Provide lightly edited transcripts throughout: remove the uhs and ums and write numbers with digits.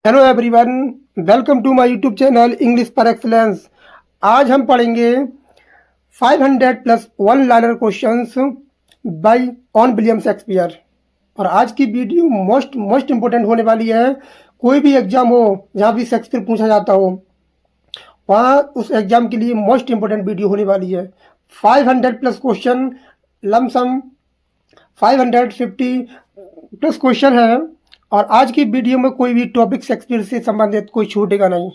Hello everyone, welcome to my YouTube channel English पर excellence. आज हम पढ़ेंगे 500 plus one liner questions by on William Shakespeare. और आज की वीडियो मोस्ट इम्पोर्टेंट होने वाली है। कोई भी एग्जाम हो जहाँ भी शेक्सपियर पूछा जाता हो, वहाँ उस एग्जाम के लिए मोस्ट इम्पोर्टेंट वीडियो होने वाली है। 500 plus question, lump sum 550 plus question है। और आज की वीडियो में कोई भी टॉपिक शेक्सपियर से संबंधित कोई छूटेगा नहीं।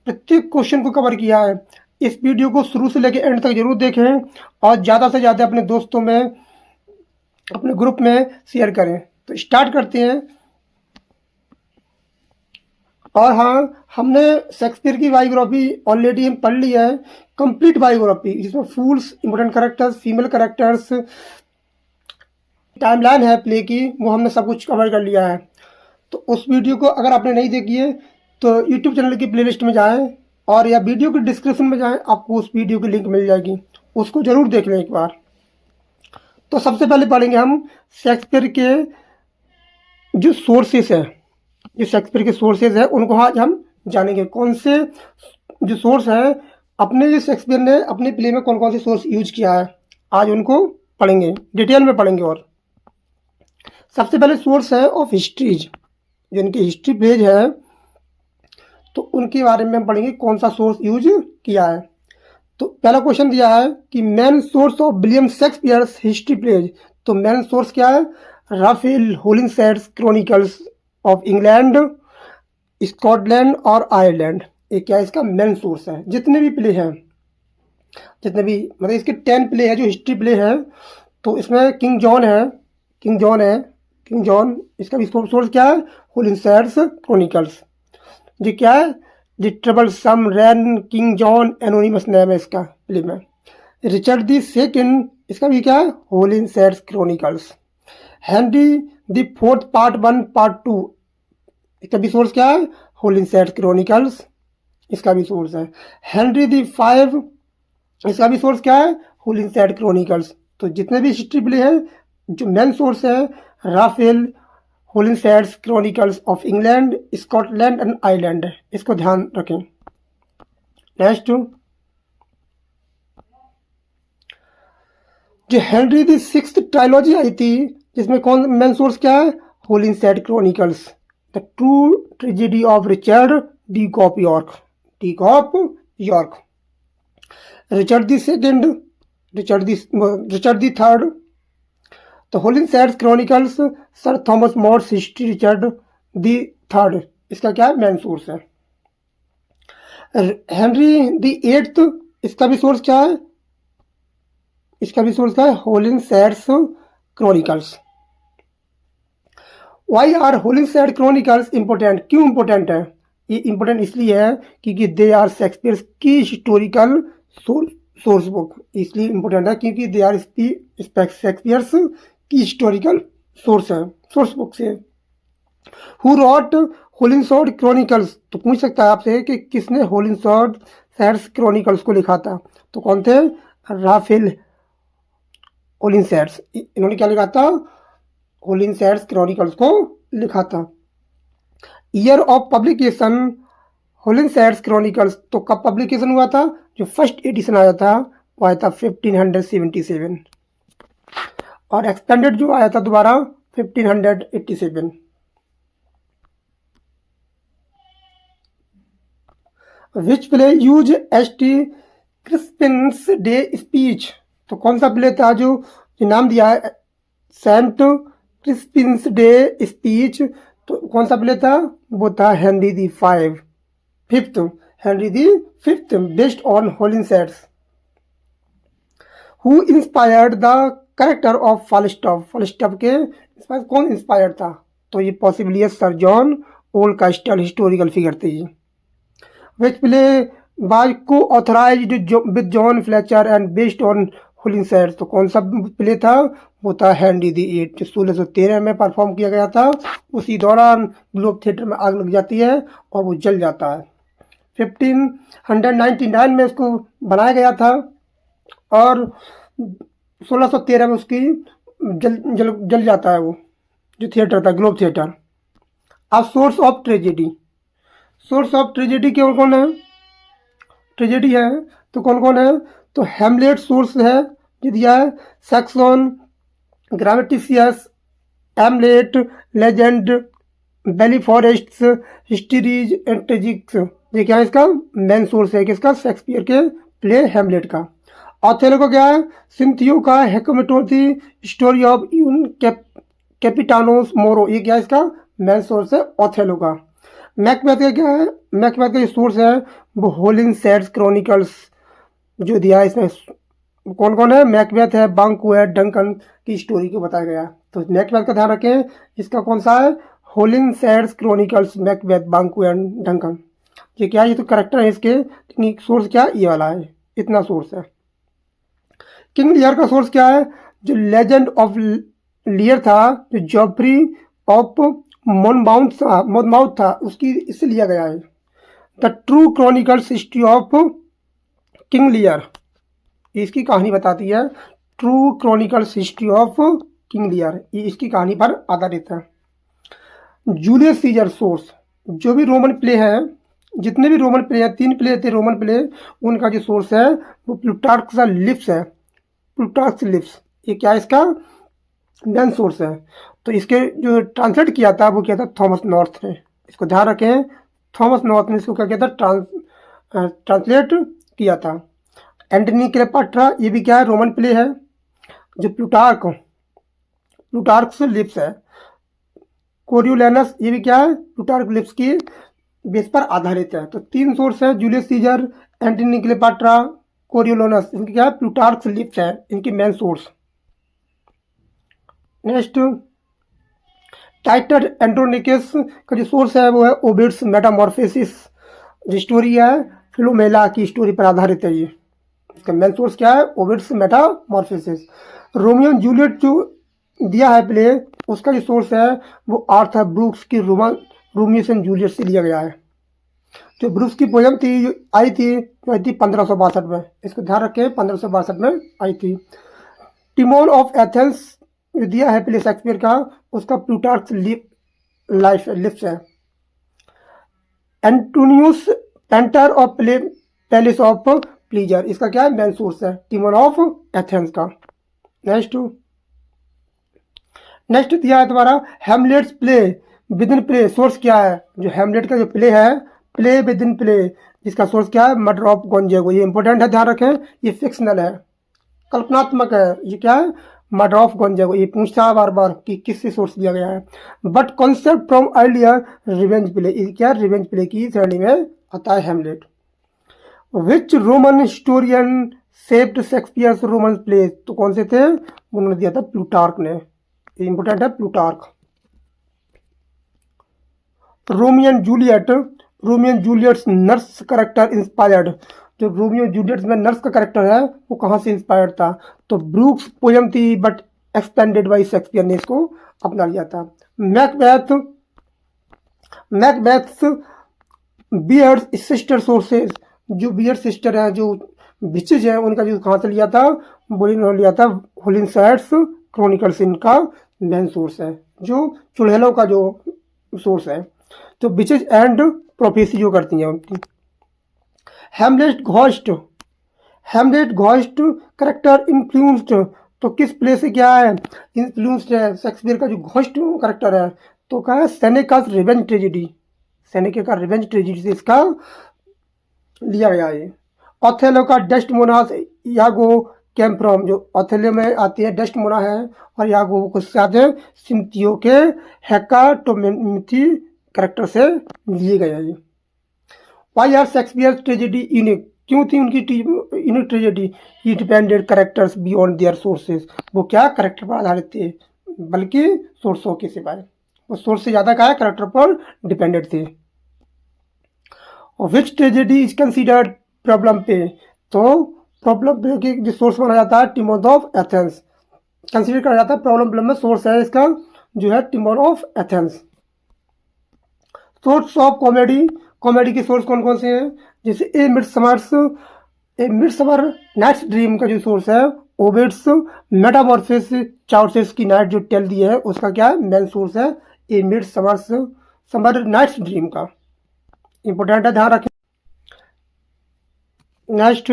प्रत्येक क्वेश्चन को कवर किया है। इस वीडियो को शुरू से लेकर एंड तक जरूर देखें और ज़्यादा से ज़्यादा अपने दोस्तों में, अपने ग्रुप में शेयर करें। तो स्टार्ट करते हैं। और हाँ, हमने शेक्सपियर की बायोग्राफी ऑलरेडी हम पढ़ ली है, कंप्लीट बायोग्राफी, जिसमें fools, important characters, female characters, timeline है प्ले की, वो हमने सब कुछ कवर कर लिया है। तो उस वीडियो को अगर आपने नहीं देखी है तो यूट्यूब चैनल की प्लेलिस्ट में जाएं और या वीडियो के डिस्क्रिप्शन में जाएं, आपको उस वीडियो की लिंक मिल जाएगी, उसको ज़रूर देख लें एक बार। तो सबसे पहले पढ़ेंगे हम शेक्सपियर के जो सोर्सेस हैं, जो शेक्सपियर के सोर्सेज हैं उनको आज हम जानेंगे। कौन से जो सोर्स हैं, अपने जो शेक्सपियर ने अपने प्ले में कौन कौन से सोर्स यूज किया है, आज उनको पढ़ेंगे, डिटेल में पढ़ेंगे। और सबसे पहले सोर्स है ऑफ हिस्ट्रीज, जो इनकी हिस्ट्री पेज है, तो उनके बारे में हम पढ़ेंगे कौन सा सोर्स यूज किया है। तो पहला क्वेश्चन दिया है कि main source of William Shakespeare history page. तो मेन सोर्स क्या है? Raphael Holinshed's Chronicles of England, Scotland और आयरलैंड। ये क्या इसका मेन सोर्स है। जितने भी प्ले हैं, जितने भी मतलब इसके 10 प्ले है जो हिस्ट्री प्ले है, तो इसमें किंग जॉन है, किंग जॉन, इसका भी सोर्स क्या है? Holinshed's chronicles. जी क्या है? The troublesome reign King John anonymous name है इसका प्ले में। रिचर्ड द सेकंड, इसका भी क्या है? Holinshed's Chronicles. Henry the Fourth part 1 part 2, इसका भी सोर्स क्या है? होलिंशेड्स क्रॉनिकल्स, इसका भी सोर्स है। हेनरी द 5, इसका भी सोर्स क्या है? Holinshed Chronicles. तो जितने भी हिस्ट्री प्ले हैं, जो मेन सोर्स है Raphael Holinshed's Chronicles of England, Scotland and Ireland, इसको ध्यान रखें। नेक्स्ट, जो हेनरी द सिक्स्थ ट्रायलॉजी आई थी, जिसमें कौन मेन सोर्स क्या है? Holinshed Chronicles. The true tragedy of Richard Duke of York, Richard the Second, Richard the Third. तो Holinshed's Chronicles, Sir Thomas More's history Richard the Third, इसका क्या है? मेन सोर्स है। हेनरी द एट्थ, इसका भी source क्या है? इसका भी सोर्स क्या है? Holinshed's Chronicles. Why are Holinshed Chronicles important? क्यों इंपॉर्टेंट है? ये इंपॉर्टेंट इसलिए है क्योंकि दे आर शेक्सपियर की हिस्टोरिकल सोर्स बुक। इसलिए इंपॉर्टेंट है क्योंकि दे आर शेक्सपियर्स की हिस्टोरिकल सोर्स है, सोर्स बुक से। Who wrote Holinshed Chronicles? तो पूछ सकता है आपसे कि किसने होलिंशेड क्रॉनिकल्स को लिखा था। तो कौन थे? राफेल होलिंशेड्स। इन्होंने क्या लिखा था? होलिंशेड्स क्रॉनिकल्स को लिखा था। ईयर ऑफ पब्लिकेशन होलिंशेड्स क्रॉनिकल्स, तो कब पब्लिकेशन हुआ था? जो फर्स्ट एडिशन आया था वो आया था 1577, और एक्सपेंडेड जो आया था दोबारा 1587। Which play use S T. Crispin's day speech? तो कौन सा प्ले था जो नाम दिया है सेंट क्रिस्पिन्स डे स्पीच? तो कौन सा प्ले था? वो था Henry the fifth, Henry the fifth, based on Holinshed's. Who inspired the character of Falstaff? Falstaff के कौन इंस्पायर्ड था? तो ये पॉसिबली है sir John Oldcastle, historical figure थे ये। Which play by co authorised with John Fletcher and based on Holinshed's? तो कौन सा प्ले था? वो था हेनरी द एट, जो 1613 में परफॉर्म किया गया था। उसी दौरान ग्लोब थिएटर में आग लग जाती है और वो जल जाता है। 1599 में उसको बनाया गया था और 1613 में उसकी जल जाता है वो, जो थिएटर था globe theatre. A source of tragedy, source of tragedy कौन कौन है, ट्रेजेडी है तो कौन कौन है, तो हेमलेट सोर्स है जो दिया है, सैक्सन, ग्राविटिशियस, Amleth, legend, Belleforest, histories and tragics. ये क्या है इसका मेन सोर्स है किसका, शेक्सपियर के प्ले हेमलेट का। ऑथेलो का क्या है, सिंथियो का हेक्मेटोथी स्टोरी ऑफ यून कैपिटानोस मोरो, ये क्या है इसका मेन सोर्स है ऑथेलो का। मैकबेथ का क्या है, मैकबेथ का जो सोर्स है वो होलिनशेड्स क्रॉनिकल्स जो दिया है इसमें कौन कौन है, मैकबेथ है, बांकू है, डंकन की स्टोरी को बताया गया। तो मैकबेथ का ध्यान रखें, इसका कौन सा है, होलिनशेड्स क्रॉनिकल्स, मैकबेथ, बांकू एंड डंकन। ये क्या है, ये तो करेक्टर है इसके, सोर्स क्या ये वाला है, इतना सोर्स है। किंग लियर का सोर्स क्या है, जो लेजेंड ऑफ लियर था, जो जॉफ्री ऑफ मोनमाउथ था उसकी इससे लिया गया है। The true chronicles history of King Lear, इसकी कहानी बताती है, true chronicles history of King Lear, ये इसकी कहानी पर आधारित है। जूलियस सीजर सोर्स, जो भी रोमन प्ले है, जितने भी रोमन प्ले हैं, 3 प्ले थे रोमन प्ले, उनका जो सोर्स है वो प्लूटार्क्स लिप्स है, प्लूटार्क्स लिप्स, ये क्या है इसका मेन सोर्स है। तो इसके जो ट्रांसलेट किया था वो किया था थॉमस नॉर्थ ने, इसको ध्यान रखें, थॉमस नॉर्थ ने इसको क्या किया था, ट्रांसलेट किया था। एंटनी क्लेपाट्रा, ये भी क्या है रोमन प्ले है, जो प्लूटार्क्स लिप्स है। कोरियोलैनस, ये भी क्या है प्लूटार्क लिप्स की बेस पर आधारित है। तो 3 सोर्स है, जूलियस सीजर, एंटनी क्लेपाट्रा, कोरियोलैनस, इनकी क्या है प्लूटार्क्स लिप्स है इनकी मेन सोर्स। नेक्स्ट टाइटर एंड्रोनिकस का जो सोर्स है वो है ओविड्स मेटामॉर्फोसिस, जो स्टोरी है फिलोमेला की स्टोरी पर आधारित है। ये इसका मेन सोर्स क्या है, Ovid's Metamorphosis. Romeo and Juliet जो दिया है प्ले, उसका जो सोर्स है वो आर्थर ब्रूक्स की रोमियो एंड जूलियट से लिया गया है। जो ब्रूक्स की पोयम थी जो आई थी 1562 में, इसको ध्यान रखें 1562 में आई थी। टिमोन ऑफ एथेंस जो दिया है प्ले शेक्सपियर का, उसका प्लूटार्क्स लिप्स है। Antonius painter of palace of pleaser, इसका क्या है मेन सोर्स है, टिमोन ऑफ एथेंस का। नेक्स्ट दिया है तुम्हारा Hamlet's play within play, source क्या है, जो हेमलेट का जो प्ले है, प्ले विद इन प्ले, जिसका सोर्स क्या है मर्डर ऑफ गोंजेगो, ये इंपॉर्टेंट है ध्यान रखें, ये फिक्शनल है, कल्पनात्मक है, ये क्या है मर्डर ऑफ गोंजेगो, ये पूछता है बार बार कि किससे सोर्स लिया गया है। But concept from earlier revenge play, ये क्या रिवेंज प्ले की श्रेणी में आता है Hamlet. Which Roman historian saved Shakespeare's Roman play, तो कौन से थे, उन्होंने दिया था प्लूटार्क ने, इंपोर्टेंट है प्लूटार्क। रोमियन जूलियट्स नर्स करेक्टर इंस्पायर्ड, जो रोमियो जूलियट में नर्स का करेक्टर है वो कहाँ से इंस्पायर्ड था, तो ब्रूक्स पोयम थी बट एक्सपेंडेड बाय शेक्सपियर ने इसको अपना लिया था। मैकबेथ्स बियर्स सिस्टर सोर्सेज, जो बियर सिस्टर है, जो बिचेज है, उनका जो कहाँ से लिया था, वो लिया था होलिनशेड्स क्रॉनिकल्स, इनका मेन सोर्स है, जो चुड़ैलों का जो सोर्स है, तो बिचेज एंड प्रोफेसी जो करती हैं उनकी। हेमलेट घोस्ट करेक्टर इन्फ्लुएंस्ड, तो किस प्ले से क्या है इन्फ्लुएंस्ड है, शेक्सपियर का जो घोस्ट करेक्टर है, तो क्या है सेनेका रिवेंज ट्रेजेडी, सेनेका का रिवेंज ट्रेजेडी से इसका लिया गया है। ऑथेलो का डेस्टमोनास यागो केम फ्रॉम, जो ऑथेलो में आती है डेस्टमोना है, और यागो को साथ है सिंथियो के हेकाटोमेथी करेक्टर से लिए गए हैं। Why are Shakespeare tragedy unique, क्यों थी उनकी unique tragedy, he depended characters beyond their sources, वो क्या करेक्टर पर आधारित थे बल्कि सोर्सों के सिवाय, वो सोर्स से ज़्यादा क्या है करेक्टर पर डिपेंडेड थे। विच tragedy is considered problem play, तो प्रॉब्लम पे की जो सोर्स माना जाता है टिमोन ऑफ एथेंस, कंसिडर करा जाता है प्रॉब्लम में सोर्स है इसका जो है Timon of Athens. Source of comedy के सोर्स कौन कौन से हैं, जैसे ए मिडसमर नाइट्स ड्रीम का जो सोर्स है, ओविड्स मेटामॉर्फोसिस चार्ल्स की नाइट जो टेल दी है उसका क्या है मेन सोर्स है ए मिडसमर नाइट्स ड्रीम का, इंपॉर्टेंट है, ध्यान रखें। नेक्स्ट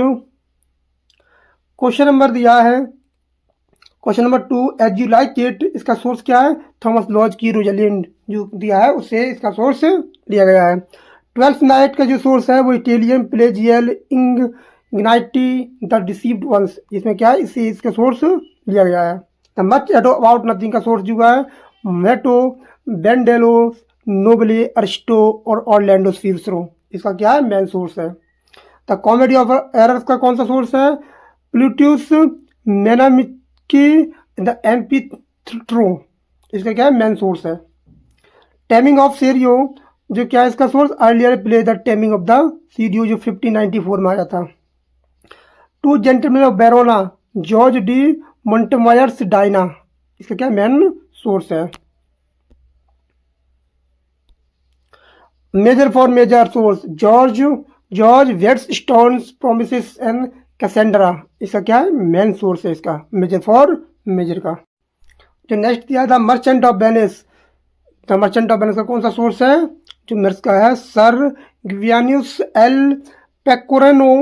क्वेश्चन नंबर दिया है, question number 2, as you like it, इसका सोर्स क्या है? थॉमस लॉज की रोजलिंड जो दिया है उससे इसका सोर्स लिया गया है। ट्वेल्थ नाइट का जो सोर्स है वो इटालियन प्लेजियल इग्नाइटी द डिसीव्ड वंस, इसमें क्या है, इससे इसका सोर्स लिया गया है। The much ado about nothing का सोर्स जो है मेटो बेंडेलो नोबले अरिस्टो और ऑरलैंडो सीसरो, इसका क्या है, मेन सोर्स है। द कॉमेडी ऑफ एरर्स का कौन सा सोर्स है? प्लूटियस मेनामिकी द एम्पीथ्रो, इसका क्या है, मेन सोर्स है। टेमिंग ऑफ सीरियो जो क्या है इसका source? Earlier play the taming of the Shrew जो 1594 में आया था। Two gentleman of Verona George de Montemayor's Diana, इसका क्या मेन सोर्स है। Measure for measure source George Whetstone's promises and Cassandra, इसका क्या है, मेन सोर्स है इसका मेजर फॉर मेजर का। जो नेक्स्ट दिया the merchant of Venice, the merchant of Venice का कौन सा सोर्स है? जो मेर्स का है सर ग्वियानियस एल पेकोरेनो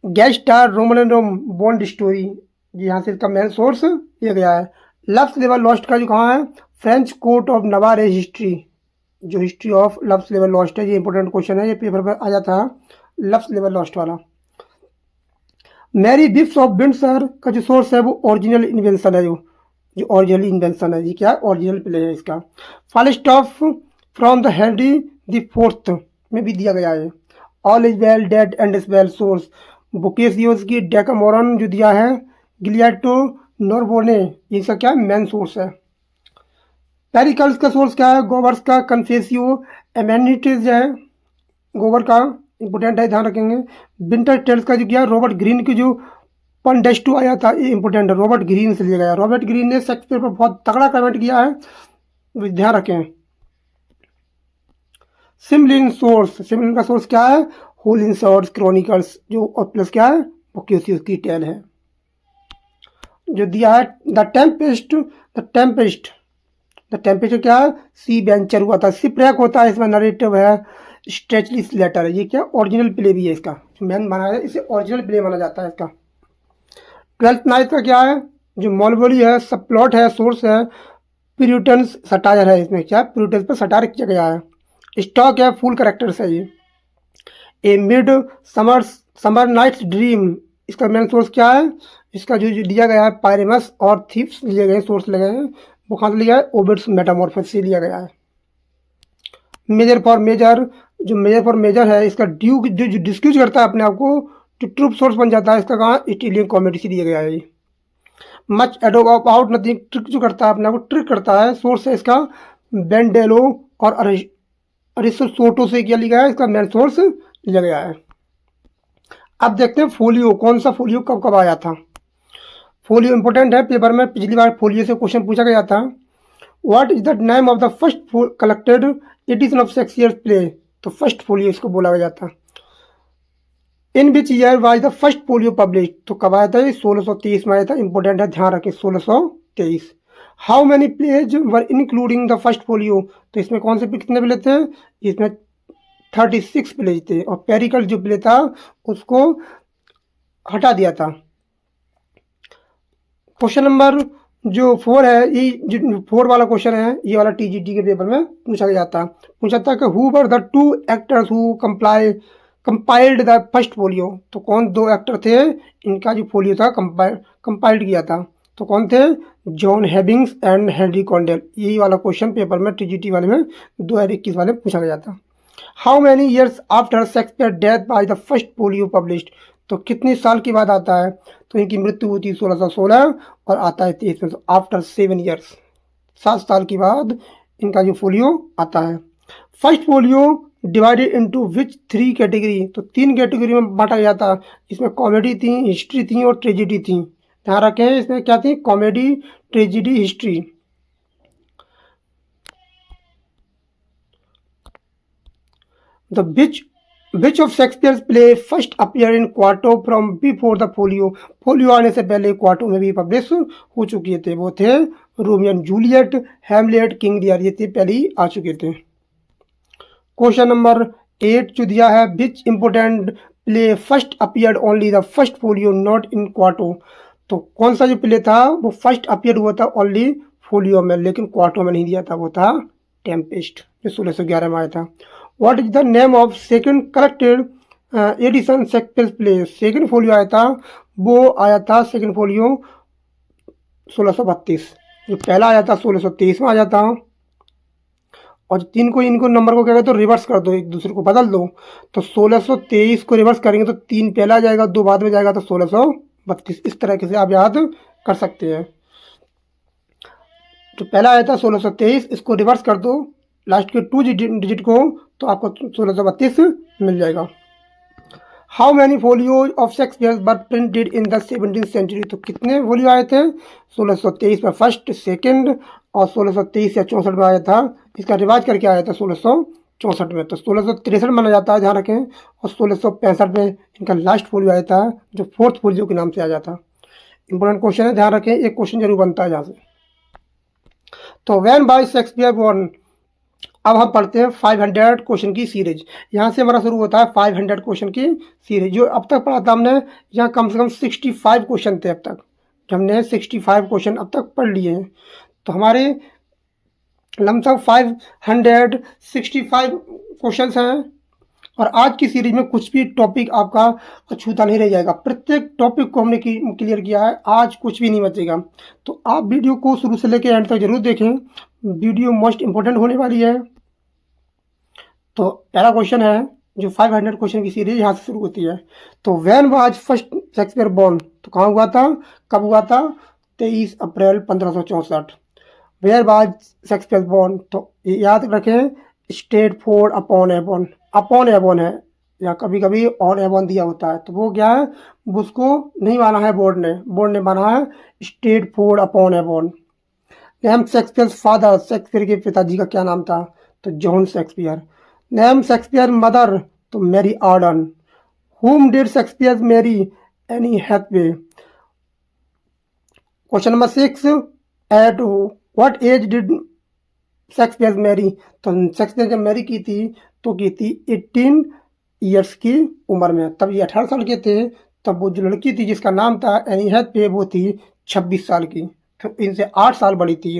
गेस्टा रोमनोम बॉन्ड स्टोरी, यहाँ से इसका मेन सोर्स लिया गया है। लव्स लेवर लॉस्ट का जो कहाँ है? French court of Navarre history, जो हिस्ट्री ऑफ लव्स लेवर लॉस्ट है, ये इंपॉर्टेंट क्वेश्चन है, ये पेपर पर आया था लव्स लेवर लॉस्ट वाला। मैरी बिप्स ऑफ विंडसर का जो सोर्स है वो ओरिजिनल इन्वेंशन है, जो ओरिजिनल इन्वेंशन है, ये क्या है, ओरिजिनल प्ले है इसका। Falstaff from the Henry the fourth में भी दिया गया है। All is well that end is well source Boccaccio's की डेकामोरन जो दिया है गिलियाटो नोरबोने, इसका क्या मेन सोर्स है। पेरिकल्स का सोर्स क्या है? गोवर्स का कन्फेसियो एमेनिटीज है, गोबर का इंपोर्टेंट है, ध्यान रखेंगे। विंटर टेल्स का जो किया रॉबर्ट ग्रीन की जो पंडेस्टू आया था, ये इंपोर्टेंट है, रॉबर्ट ग्रीन से लिया गया। रॉबर्ट ग्रीन ने शेक्सपियर पर बहुत तगड़ा कमेंट किया है, ध्यान रखें। सिमलिन सोर्स, सिमलिन का सोर्स क्या है? होलिन सॉर्ड्स क्रॉनिकल्स जो और प्लस क्या है, बुकेसियोस की टेल है। जो दिया है द टेम्पेस्ट क्या है? सी वेंचर हुआ था, सिप्रैक होता है, इसमें नरेटिव है, स्ट्रेचलिस लेटर है, ये क्या ओरिजिनल प्ले भी है इसका, मैन माना है, इसे ओरिजिनल प्ले माना जाता है इसका। ट्वेल्थ नाइट का क्या है? जो मॉलबोली है, सब प्लॉट है, सोर्स है, प्यूरिटन्स सटायर है, इसमें क्या प्यूरिटन्स पर सटायर किया गया है। स्टॉक है, फुल करेक्टर्स है ये। ए मिड समर नाइट्स ड्रीम, इसका मेन सोर्स क्या है? इसका जो दिया गया है पायरेमस और थीप्स लिए गए सोर्स लगे हैं, वो कहाँ से लिया है? ओबिट्स मेटामॉर्फोसिस से लिया गया है। मेजर फॉर मेजर, जो मेजर फॉर मेजर है इसका ड्यूक जो डिस्क्यूज करता है अपने आप को, जो ट्रूप सोर्स बन जाता है, इसका कहाँ? इटालियन कॉमेडी से दिया गया है। Much ado about nothing, trick जो करता है अपने आप को, ट्रिक करता है, सोर्स है इसका बेंडेलो और अरिस्टोटो से क्या लिया गया है, इसका मेन सोर्स लिया गया है। अब देखते हैं फोलियो, कौन सा फोलियो कब कब आया था। फोलियो इंपॉर्टेंट है, पेपर में पिछली बार फोलियो से क्वेश्चन पूछा गया था। What is the name of the first collected edition of Shakespeare play, तो फर्स्ट फोलियो इसको बोला गया था। In which year was the first folio publish, तो कब आया था? 1623 में आया था, इंपॉर्टेंट है, ध्यान रखें 1623। How many plays were including the first folio, तो इसमें कौन से कितने प्ले थे? इसमें 36 प्लेज थे, और पेरिकल जो प्ले था उसको हटा दिया था। क्वेश्चन नंबर जो 4 है, ये जो 4 वाला क्वेश्चन है, ये वाला टीजीटी के पेपर में पूछा था कि who were the 2 actors who compiled the first folio, तो कौन 2 एक्टर थे इनका जो फोलियो था कंपाइल्ड किया था, तो कौन थे? John Heminges and Henry Condell. यही वाला क्वेश्चन पेपर में टीजीटी वाले में 2021 वाले में पूछा गया था। How many years after Shakespeare death by the first folio published, तो कितने साल के बाद आता है? तो इनकी मृत्यु हुई थी 1616 और आता है 23 में, तो आफ्टर 7 ईयर्स, 7 साल के बाद इनका जो फोलियो आता है। फर्स्ट फोलियो डिवाइडेड इनटू विच 3 कैटेगरी, तो 3 कैटेगरी में बांटा गया था, इसमें कॉमेडी थी, हिस्ट्री थी और ट्रेजिडी थी। ध्यान रखें इसमें क्या थी? Comedy, tragedy, history. The which of Shakespeare play first appear in quarto from before the folio, folio आने से पहले क्वार्टो में भी पब्लिश हो चुके थे, वो थे Romeo and Juliet, Hamlet, King Lear, ये थे पहले ही आ चुके थे। क्वेश्चन नंबर 8 जो दिया है, which important play first appeared only the first folio not in quarto. तो कौन सा जो प्ले था वो फर्स्ट अपियर हुआ था ओनली फोलियो में, लेकिन क्वार्टो में नहीं दिया था, वो था टेम्पेस्ट जो 1611 में आया था। What is the name of second collected edition Shakespeare play. Second folio आया था, वो आया था सेकंड फोलियो 1632। जो पहला आया था 1623 में आया था। और तीन को इनको नंबर को क्या कहते हो रिवर्स कर दो, एक दूसरे को बदल दो। तो 1623 को रिवर्स करेंगे तो 3 पहला जाएगा, 2 बाद में जाएगा, तो 1632। इस तरह से आप याद कर सकते हैं। तो पहला आया था 1623, इसको रिवर्स कर दो लास्ट के 2 डिजिट को, तो आपको 1632 मिल जाएगा। How many folios of Shakespeare were printed in the 17th century. तो कितने फोलियो आए थे 1623 में फर्स्ट, सेकंड, और 1623 या 64 में आया था। इसका रिवाज करके आया था 1664 में। तो 1663 माना जाता है, ध्यान रखें। और 1665 में इनका लास्ट फोलियो आया था, जो फोर्थ फोलियो के नाम से आ जाता। इंपॉर्टेंट क्वेश्चन है, ध्यान रखें, एक क्वेश्चन जरूर बनता है यहाँ से। तो व्हेन बाय शेक्सपियर बोर्न। अब हम पढ़ते हैं 500 क्वेश्चन की सीरीज। यहाँ से हमारा शुरू होता है 500 क्वेश्चन की सीरीज। जो अब तक पढ़ा था हमने, यहाँ कम से कम 65 क्वेश्चन थे अब तक। हमने 65 क्वेश्चन अब तक पढ़ लिए हैं। तो हमारे लमसम 565 क्वेश्चन हैं। और आज की सीरीज में कुछ भी टॉपिक आपका अछूता नहीं रह जाएगा। प्रत्येक टॉपिक को हमने क्लियर किया है, आज कुछ भी नहीं बचेगा। तो आप वीडियो को शुरू से लेकर एंड तक जरूर देखें, वीडियो मोस्ट इंपॉर्टेंट होने वाली है। तो पहला क्वेश्चन है, जो 500 क्वेश्चन की सीरीज यहाँ से शुरू होती है। तो when was first Shakespeare born. तो कहाँ हुआ था, कब हुआ था, 23 अप्रैल 1564। Where was Shakespeare born. तो याद रखें, Stratford upon Avon. Upon Avon है, या कभी कभी ऑन एवॉन दिया होता है, तो वो क्या है, उसको नहीं माना है बोर्ड ने माना है Stratford upon Avon. Name Shakespeare father. Shakespeare के पिताजी का क्या नाम था, तो John Shakespeare. Name Shakespeare mother, तो Mary Arden. Whom did Shakespeare marry, Anne Hathaway. Question number 6, at what age did Shakespeare marry. तो शेक्सपियर जब मैरी की थी तो की थी 18 ईयर्स की उम्र में, तब ये 18 साल के थे। तब वो जो लड़की थी जिसका नाम था एनी हैथवे, वो थी 26 साल की। तो इनसे 8 साल बड़ी थी,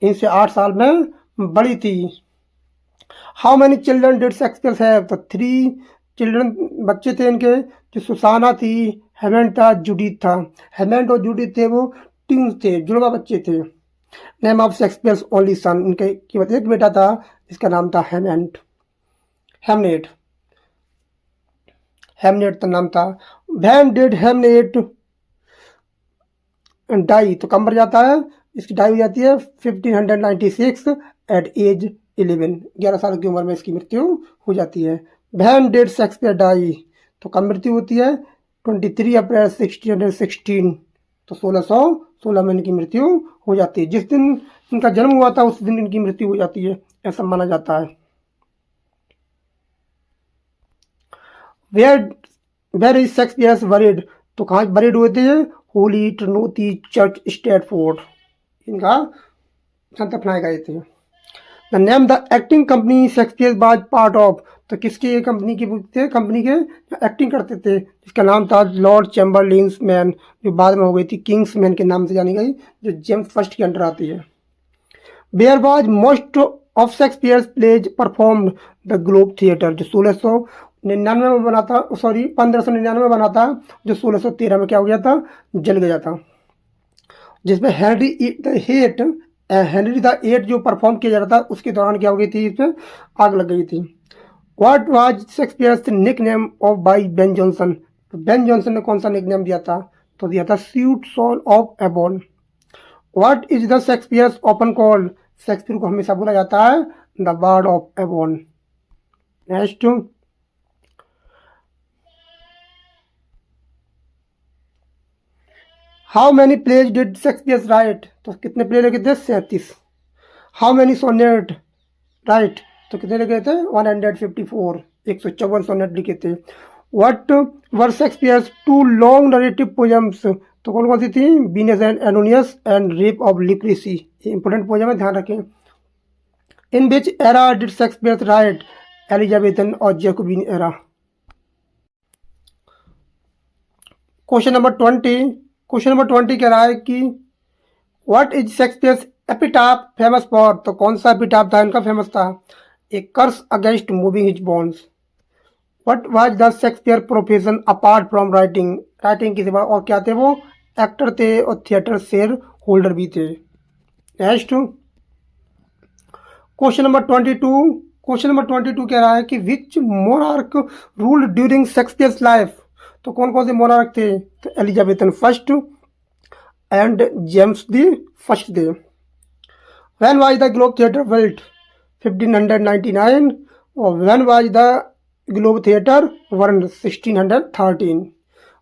इनसे 8 साल में बड़ी थी। How many children did Shakespeare have. तो 3 चिल्ड्रन बच्चे थे इनके, जो सुसाना थी, हेमेंट था, जूडिथ था। हेमेंट और जूडिथ थे वो ट्विंस थे, जुड़वा बच्चे थे। Name of Shakespeare only son. इनके केवल एक बेटा था जिसका नाम था हेमनेट। हेमनेट का नाम था। When did Hamnet die. तो कब मर जाता है, इसकी डाई हो जाती है 1596 एट एज 11 साल की उम्र में इसकी मृत्यु हो जाती है। When did Shakespeare die. तो कब मृत्यु होती है, 23 अप्रैल 1616। तो 1616 में इनकी मृत्यु हो जाती है। जिस दिन इनका जन्म हुआ था उस दिन इनकी मृत्यु हो जाती है, ऐसा माना जाता है। Where is Shakespeare buried. तो कहाँ बरीड हुए थे, होली ट्रिनिटी चर्च स्ट्रेटफोर्ड, इनका दफनाए गए थे। The name the acting company Shakespeare was part of. तो किसकी कंपनी की थे, कंपनी के एक्टिंग करते थे, जिसका नाम था लॉर्ड चैम्बरलिन्स मैन, जो बाद में हो गई थी किंग्स मैन के नाम से जानी गई, जो जेम्स फर्स्ट के अंडर आती है। Where was most of Shakespeare plays performed. The Globe theatre, जो 1699 में बना था, 1599 में बना था, जो 1613 में क्या हो गया था, जल गया था। जिसमें हेनरी द एट जो परफॉर्म किया जा रहा था, उसके दौरान क्या हो गई थी, इसमें आग लग गई थी। What was Shakespeare's nick name of by Ben Jonson. तो बेन जॉनसन ने कौन सा निक नेम दिया था, तो दिया था sweet swan of Avon. What is the Shakespeare's open called. Shakespeare को हमेशा बोला जाता है the bard of Avon. Next, how many plays did Shakespeare write. तो कितने प्ले लिखे थे, 37। How many sonnet write. तो कितने लिखे थे, 154, 154 सोनेट लिखे थे। What were Shakespeare's 2 long narrative poems. तो कौन कौन सी थी, Venus and Adonis and rape of Lucrece. ये इंपॉर्टेंट पोएम है, ध्यान रखें। In which era did Shakespeare write, Elizabethan और जैकोबिन एरा। क्वेश्चन नंबर 20 कह रहा है कि what is Shakespeare's epitaph famous for, तो कौन सा एपिटाफ था इनका फेमस था? A curse against moving his bones. What was the Shakespeare profession apart from writing, writing के सिवा और क्या थे वो? एक्टर थे और थिएटर शेयर होल्डर भी थे। नेक्स्ट क्वेश्चन नंबर 22 कह रहा है कि which monarch ruled during Shakespeare's life, तो कौन कौन से मोनार्क थे? तो Elizabethan first and James the first थे। When was the Globe theatre built? 1599। और when was the Globe theatre burned? 1613।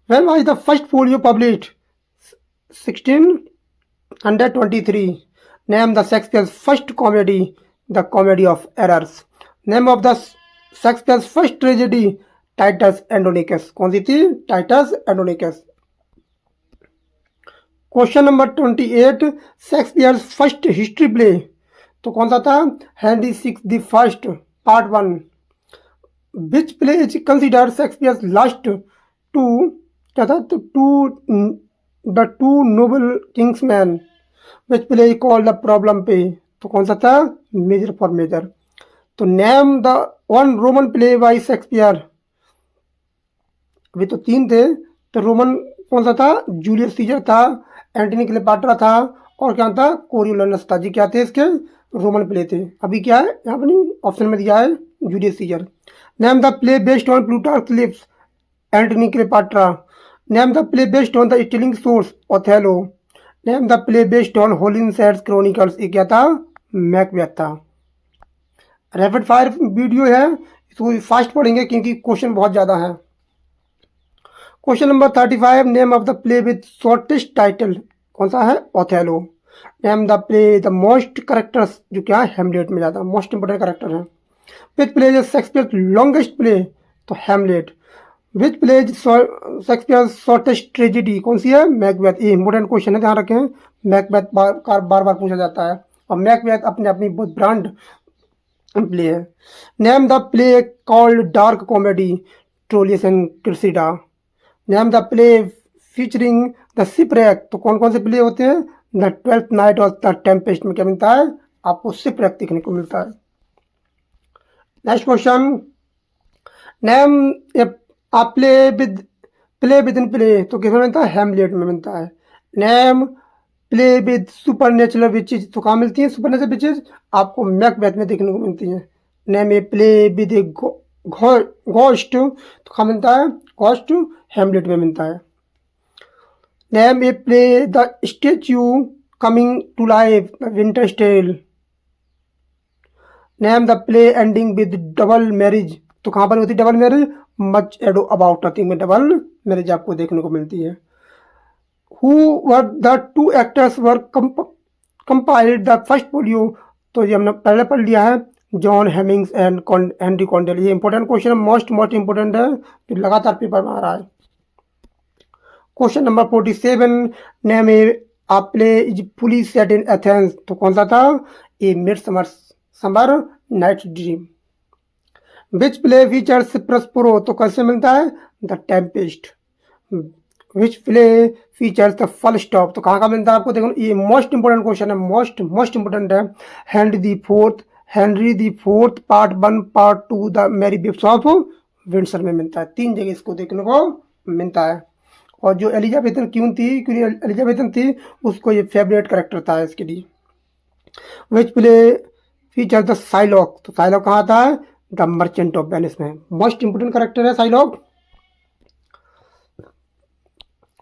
When was the first folio published? 1623। Name the Shakespeare's first comedy? The comedy of errors. Name of the Shakespeare's first tragedy? Titus Andronicus. कौन सी थी? Titus Andronicus. Question number 28 Shakespeare's first history play, तो कौन सा था? Henry six the first part 1। Which play is consider Shakespeare's last two, क्या था? तो the two noble kinsmen. Which play is called the problem play, तो कौन सा था? Measure for measure. तो name the one Roman play by Shakespeare. अभी तो 3 थे, तो रोमन कौन सा था? जूलियस सीजर था, एंटनी क्लेपाट्रा था और क्या था? कोरियोलनस था जी। क्या थे इसके? रोमन प्ले थे। अभी क्या है यहाँ पर ऑप्शन में दिया है? Julius Caesar. Name the play based on Plutarch's lives? Antony Cleopatra. Name the play based on the stealing source? Othello. Name the play based on Holinshed's Chronicles? ये क्या था? मैकबेथ था। रैपिड फायर वीडियो है, इसको fast पढ़ेंगे क्योंकि question बहुत ज़्यादा है। Question number 35 name of the play with shortest title, कौन सा है? Othello. Name the play the most characters, जो क्या है? हेमलेट में ज़्यादा मोस्ट इंपोर्टेंट करेक्टर है। Which play is Shakespeare longest play? तो Hamlet. Which play is Shakespeare shortest tragedy? कौन सी है? मैकबेथ। ये इंपोर्टेंट क्वेश्चन है, ध्यान रखें। मैकबेथ बार बार पूछा जाता है और मैकबेथ अपने अपनी बहुत ब्रांड प्ले है। Name the play called dark comedy? Troilus and Cressida. Name the play featuring the shipwreck, तो कौन कौन से प्ले होते हैं? The twelfth night of the tempest में क्या मिलता है? आपको शिपरेक देखने को मिलता है। Next question name a play within play, तो किसमें मिलता है? हेमलेट में मिलता है। Name play with super natural witches, तो कहाँ मिलती है सुपर नेचुरल विचेज? आपको मैकबेथ में देखने को मिलती है। Name a play with a ghost, तो कहाँ मिलता है? घोस्ट हेमलेट में मिलता है। Name a play the statue coming to life? Winter's tale. Name the play ending with double marriage, तो कहाँ पर होती है double marriage? Much ado about nothing में डबल मैरिज आपको देखने को मिलती है। Who were the two actors were compiled the first folio, तो ये हमने पहले पढ़ लिया है, John Heminges and Henry Condell. ये इंपॉर्टेंट क्वेश्चन है, मोस्ट इंपॉर्टेंट है, जो लगातार पेपर में आ रहा है। Question number 47 name a play is fully set in Athens, तो कौन सा था? A midsummer night's dream. Which play features Prospero, तो कैसे मिलता है? The tempest. Which play features the Falstaff, तो कहाँ का मिलता है आपको? देखो ये मोस्ट इंपोर्टेंट क्वेश्चन है, मोस्ट इंपोर्टेंट है। Henry the fourth part 1 part 2 the merry wives of Windsor में मिलता है। 3 जगह इसको देखने को मिलता है। और जो एलिजाबेथन क्वीन थी उसको ये फेवरेट कैरेक्टर था इसके लिए। Which play feature the Shylock, तो साइलॉक कहाँ था? द मर्चेंट ऑफ वेनिस में। मोस्ट इंपोर्टेंट कैरेक्टर है Shylock.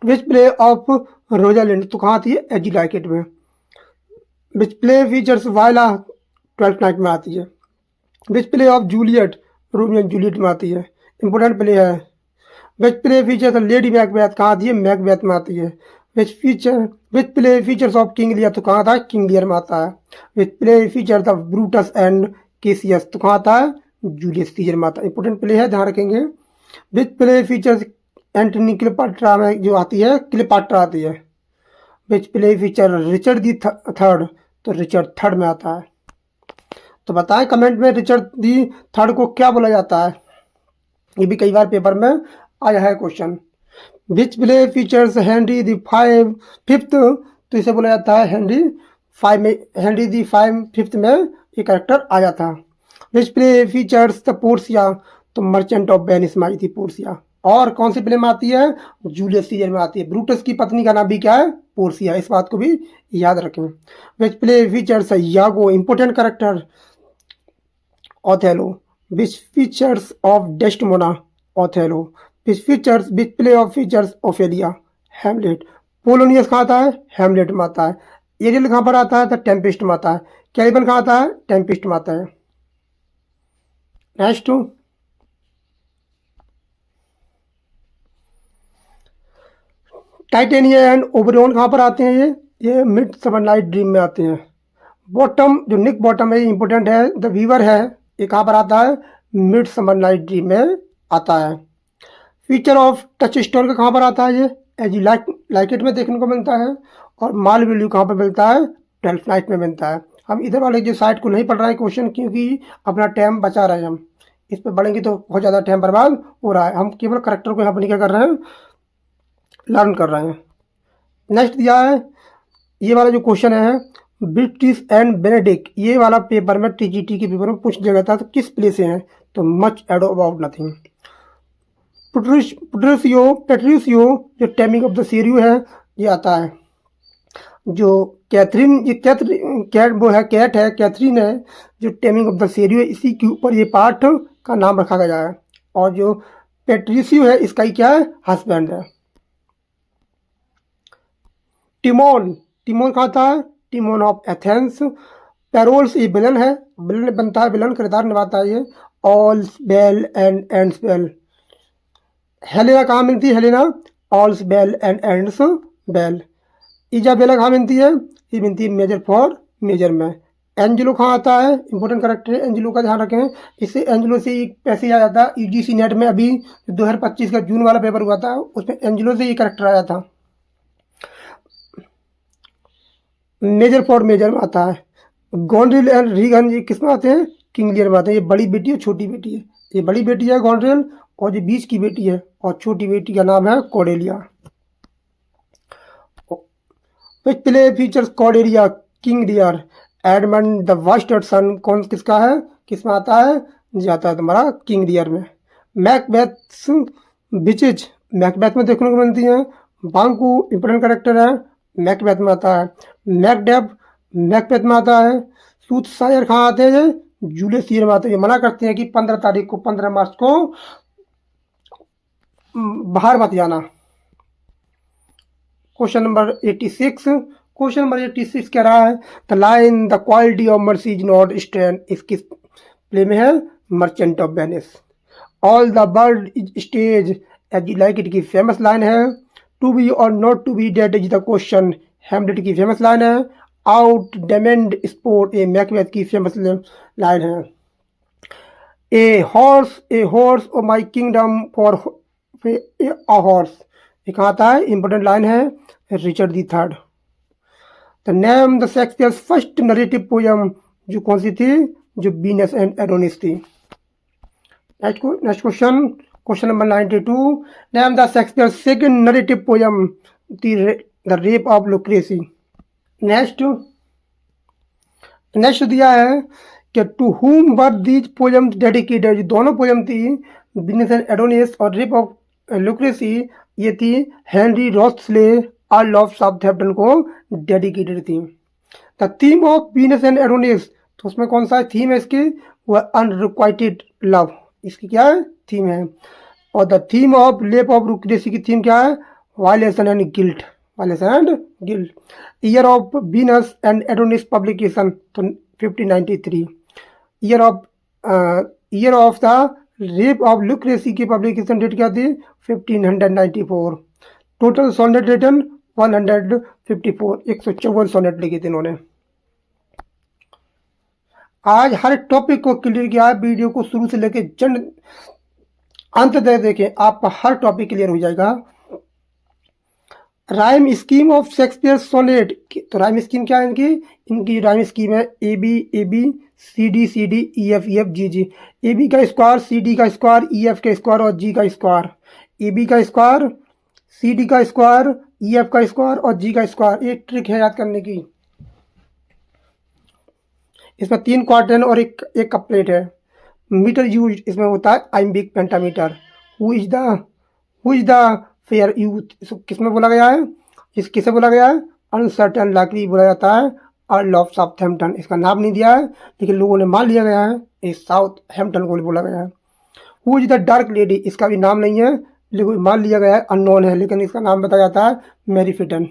Which play of Rosalind, तो कहाँ थी? एजिलाइकेट में। Which play features Viola? Twelfth night में आती है। Which play of Juliet? Romeo and Juliet में आती है, इंपोर्टेंट प्ले है। Which play features lady Macbeth, कहाँ आती है? मैकबेथ में आती है। Which play features of king Lear, तो कहाँ था? किंग लियर में आता है। Which play feature the Brutus and Cassius, तो कहाँ आता है? जूलियस सीजर में आता है, इंपोर्टेंट प्ले है, ध्यान रखेंगे। विच प्ले फीचर्स एंटनी क्लेपाट्रा में जो आती है? क्लेपाट्रा आती है। Which play feature Richard the third, तो रिचर्ड थर्ड में आता है। तो बताएं कमेंट में रिचर्ड दी थर्ड को क्या बोला जाता है। ये भी कई बार पेपर में आया है question. Which play features Henry the fifth, तो इसे बोला जाता है हेनरी फाइव में, हेनरी द फिफ्थ में ये कैरेक्टर आया था। विच प्ले फीचर्स द पोर्सिया, तो मर्चेंट ऑफ वेनिस में आई थी पोर्सिया। और कौन सी प्ले में आती है, जूलियस सीजर में आती है। ब्रूटस की पत्नी का नाम भी क्या है, पोर्सिया, इस बात को भी याद रखें। विच play features यागो, important character, Othello. Which features of Desdemona, Othello. Which play of features Ophelia, Hamlet. Polonius कहाँ आता है, हैमलेट में आता है। एरियल कहाँ पर आता है, तो टेम्पेस्ट में आता है। कैलिबन कहाँ आता है, टेम्पेस्ट में आता है। नेक्स्ट, टाइटेनिया एंड ओबेरॉन कहाँ पर आते हैं, ये मिड समर नाइट ड्रीम में आते हैं। बॉटम, जो निक बॉटम है, इंपॉर्टेंट है, द वीवर है, ये कहाँ पर आता है, मिड समर नाइट ड्रीम में आता है। फीचर ऑफ टच स्टोन का कहाँ पर आता है, ये एज यू लाइक इट में देखने को मिलता है। और माल वैल्यू कहाँ पर मिलता है, 12th नाइट में मिलता है। हम इधर वाले जो साइड को नहीं पढ़ रहे हैं क्वेश्चन, क्योंकि अपना टाइम बचा रहे हैं। हम इस पर पढ़ेंगे तो बहुत ज़्यादा टाइम बर्बाद हो रहा है। हम केवल करेक्टर को यहाँ पर क्या कर रहे हैं, लर्न कर रहे हैं। नेक्स्ट दिया है, ये वाला जो क्वेश्चन है, ब्रिटिश एंड बेनेडिक्ट, ये वाला पेपर में टीजीटी के पेपर में पूछ दिया गया था। तो किस प्ले से है, तो मच एडो अबाउट नथिंग। पेट्रिसियो जो टेमिंग ऑफ द सीरियो है, ये आता है। जो कैथरीन, ये कैट वो है, कैट है, कैथरीन है, जो टेमिंग ऑफ द सीरियो, इसी के ऊपर ये पार्ट का नाम रखा गया है। और जो पेट्रिसियो है, इसका ही क्या है, हस्बैंड है। टिमोन कहाँ था, टिमोन ऑफ एथेंस। पेरोल्स ये विलन है, विलन बनता है, विलन किरदार निभाता है ये। All's well and ends well. Helena कहाँ मिलती है, Helena, all's well and ends well. Isabella कहाँ मिलती है, ये मिलती है मेजर फॉर मेजर में। एंजेलो कहाँ आता है, इंपॉर्टेंट कैरेक्टर है, एंजेलो का ध्यान रखें। इससे एंजेलो से एक पैसे आया था यूजीसी नेट में, अभी 2025 का जून वाला पेपर हुआ था, उसमें एंजेलो से ये कैरेक्टर आया था। मेजर फॉर मेजर में आता है। गॉन्ड्रेल एंड रीगन ये किस में आते हैं, किंग लियर में आते हैं। ये बड़ी बेटी है, छोटी बेटी है। ये बड़ी बेटी है गॉन्ड्रेल, और ये बीच की बेटी है, और छोटी बेटी का नाम है Cordelia. Which play features Cordelia, king Lear. Edmund the bastard son कौन किसका है, किस में आता है, जाता है तुम्हारा किंग लियर में। मैकबेथ्स बिचेज, मैकबेथ में देखने को मिलती है। बांकू इंपोर्टेंट कैरेक्टर है, मैकबेथ में आता है। मैकडेब मैकबेथ में आता है। सूथसायर कहाँ आते हैं, जूलियस सीजर में आते हैं। मना करते हैं कि 15 मार्च को बाहर मत जाना। क्वेश्चन नंबर 86 कह रहा है, the line the quality of mercy is not stand, इसकी प्ले में है, Merchant of Venice. All the world is stage as you like it की फेमस लाइन है। टू बी और not to be that is the question, Hamlet की famous line है। Out damned spot, a Macbeth की famous line है। A horse or my kingdom for a horse, ये कहाँ आता है, इंपोर्टेंट लाइन है, Richard the third. The name the Shakespeare's first narrative poem, जो कौन सी थी, जो वीनस एंड एडोनिस थी। Next question number 92, name the Shakespeare's second narrative poem, the rape of Lucrece. Next दिया है कि to whom were these poems dedicated, दोनों पोयम थी, वीनस एंड एडोनिस और रेप ऑफ लुक्रेसी, ये थी Henry Wriothesley earl of Southampton को dedicated थी। The theme of Venus and Adonis, तो उसमें कौन सा थीम है इसकी, वह अनरिक्वाइटेड लव, इसकी क्या है, थीम है। और the theme of rape of Lucrece की थीम क्या है, violation and guilt. Year of Venus and Adonis publication, तो 1593। Year of the rape of Lucrece की पब्लिकेशन डेट क्या थी, 1594। टोटल सोनेट रिटर्न 154, 154 सोनेट लिखे थे इन्होंने। आज हर टॉपिक को क्लियर किया है, वीडियो को शुरू से लेके अंत तक देखें, आपका हर टॉपिक क्लियर हो जाएगा। Rhyme scheme of Shakespeare sonnet. तो राइम स्कीम क्या है इनकी? इनकी राइम स्कीम है A B C D E F G G. A B का स्क्वायर, सी डी का स्क्वायर, ई एफ का स्क्वायर और जी का स्क्वायर। ए बी का स्क्वायर, सी डी का स्क्वायर, ई एफ का स्क्वायर और जी का स्क्वायर। एक ट्रिक है याद करने की। इसमें 3 क्वाड्रेंट और एक कपलेट है। मीटर यूज इसमें होता है iambic pentameter. Who is the fair youth, इसको किसमें बोला गया है? किसे बोला गया है? अनसर्टन लाइकली बोला जाता है अर्ल ऑफ साउथहैम्पटन। इसका नाम नहीं दिया है लेकिन लोगों ने मान लिया गया है इस साउथहैम्पटन को बोला गया है। Who is the dark lady, इसका भी नाम नहीं है लेकिन मान लिया गया है, अननोन है, लेकिन इसका नाम बताया जाता है मैरी फिटन।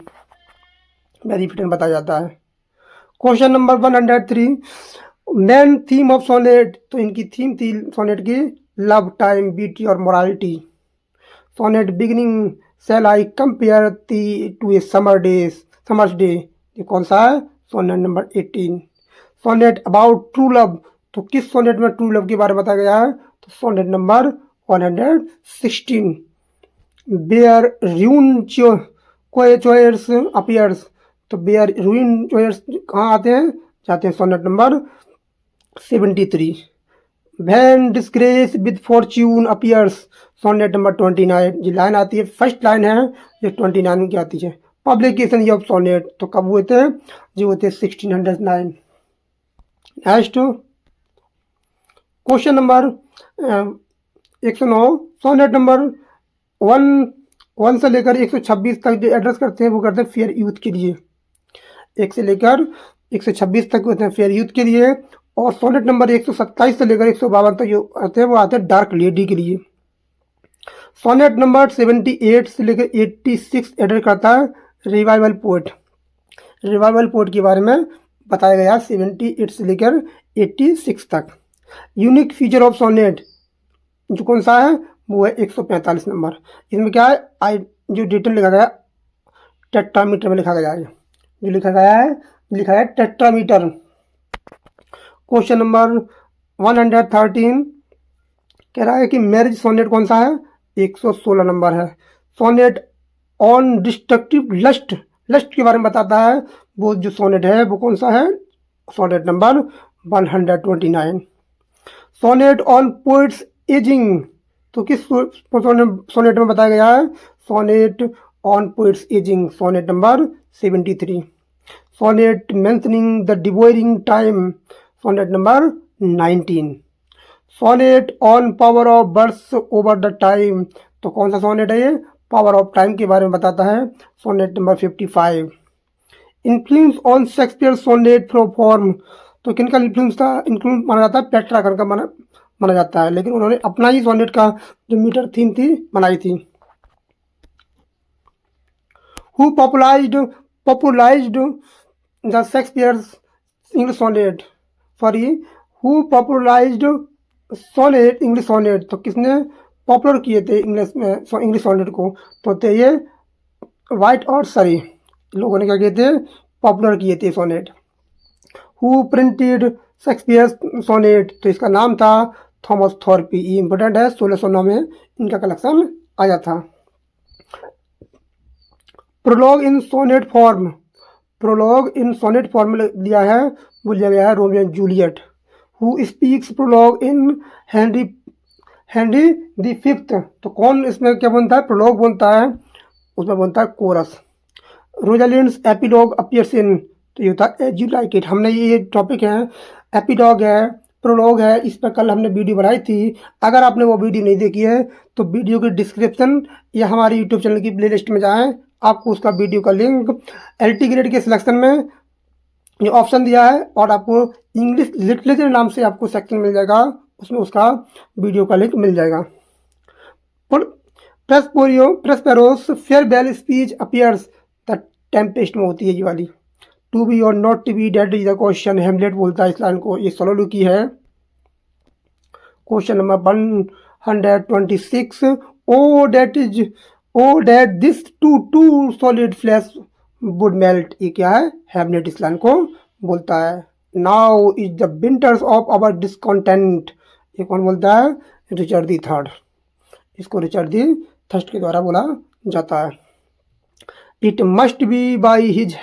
मैरी फिटन बताया जाता है। Question number 103, main theme of sonnet. तो इनकी थीम थी सोनेट की लव, टाइम, ब्यूटी और morality. Sonnet beginning shall I compare to a summer's day. ये कौन सा है? Sonnet number 18। Sonnet about true love. तो किस सोनेट में ट्रू लव के बारे में बताया गया है? तो sonnet number 116। Bare ruined choirs appears. तो बेयर रूइन चोयर्स कहाँ आते हैं? जाते हैं sonnet number 73। When disgrace with fortune appears. Sonnet number 29। जो लाइन आती है, फर्स्ट लाइन है, ये 29 की आती है। पब्लिकेशन ये ऑफ सोनेट तो कब हुए थे? जो हुए थे 1609। Next question number 109। Sonnet number 1 से लेकर 126 तक जो एड्रेस करते हैं वो करते हैं फेयर यूथ के लिए। 1 से लेकर 126 तक होते हैं फेयर यूथ के लिए। और सोनेट नंबर 127 से लेकर 152 तक जो आते हैं वो आते हैं डार्क लेडी के लिए। सोनेट नंबर 78 से लेकर 86 एड्रेस करता है रिवाइवल पोएट। रिवाइवल पोएट के बारे में बताया गया 78 से लेकर 86 तक। यूनिक फीचर ऑफ सोनेट जो कौन सा है? वो है 145 नंबर। इसमें क्या है? जो डिटेल लिखा गया टेट्रामीटर में लिखा गया है। जो लिखा है टेट्रामीटर। क्वेश्चन नंबर 113 कह रहा है कि मैरिज सोनेट कौन सा है? 116 नंबर है। सोनेट ऑन डिस्ट्रक्टिव लस्ट के बारे में बताता है वो जो सोनेट है वो कौन सा है? Sonnet number 129। Sonnet on poet's ageing. तो किस सोनेट में बताया गया है? Sonnet on poet's ageing, sonnet number 73। Sonnet mentioning the devouring time, sonnet number 19। Sonnet on power of birds over the time. तो कौन सा सोनेट है ये? पावर ऑफ टाइम के बारे में बताता है, sonnet number 55। Influence on Shakespeare sonnet form. तो किनका इन्फ्लुएंस था? इन्फ्लुएंस माना जाता है पेट्रार्क का माना जाता है, लेकिन उन्होंने अपना ही सोनेट का जो मीटर थीम थी बनाई थी। Who popularized the Shakespeare English sonnet. Sorry, who popularized sonnet English sonnet. तो किसने पॉपुलर किए थे इंग्लिश सोनेट को? तो थे ये वाइट और सरी लोगों ने क्या किए थे? पॉपुलर किए थे sonnet. Who printed Shakespeare sonnet. तो इसका नाम था थॉमस थॉर्पी। ये इंपॉर्टेंट है, 1609 में इनका कलेक्शन आया था। Prologue in sonnet form. Prologue in sonnet form में दिया है, वो लिया गया है Romeo and Juliet. Who speaks prologue in Henry the fifth. तो कौन इसमें क्या बनता है? प्रोलॉग बनता है, उसमें बनता है chorus. Rosalind's epilogue appears in. तो ये होता है एज यू लाइक इट। हमने ये टॉपिक है, एपिलॉग है, प्रोलॉग है, इस पर कल हमने वीडियो बनाई थी। अगर आपने वो वीडियो नहीं देखी है तो वीडियो के डिस्क्रिप्शन या हमारे यूट्यूब चैनल की प्लेलिस्ट में जाएं, आपको उसका वीडियो का लिंक LT ग्रेड के सिलेक्शन में जो ऑप्शन दिया है और आपको इंग्लिश लिटरेचर नाम से आपको सेक्शन मिल जाएगा, उसमें उसका वीडियो का लिंक मिल जाएगा। Prospero's farewell speech appears the tempest में होती है ये वाली। टू बी और not to be that is the question, Hamlet बोलता है इस लाइन को। ये सोलोलू की है। Question number 126। O that this too solid flesh would melt. ये क्या है? हेमलेट इस लाइन को बोलता है। Now is the winter's of our discontent. ये कौन बोलता है? Richard the third. इसको रिचर्ड दी थर्ड के द्वारा बोला जाता है। It must be by his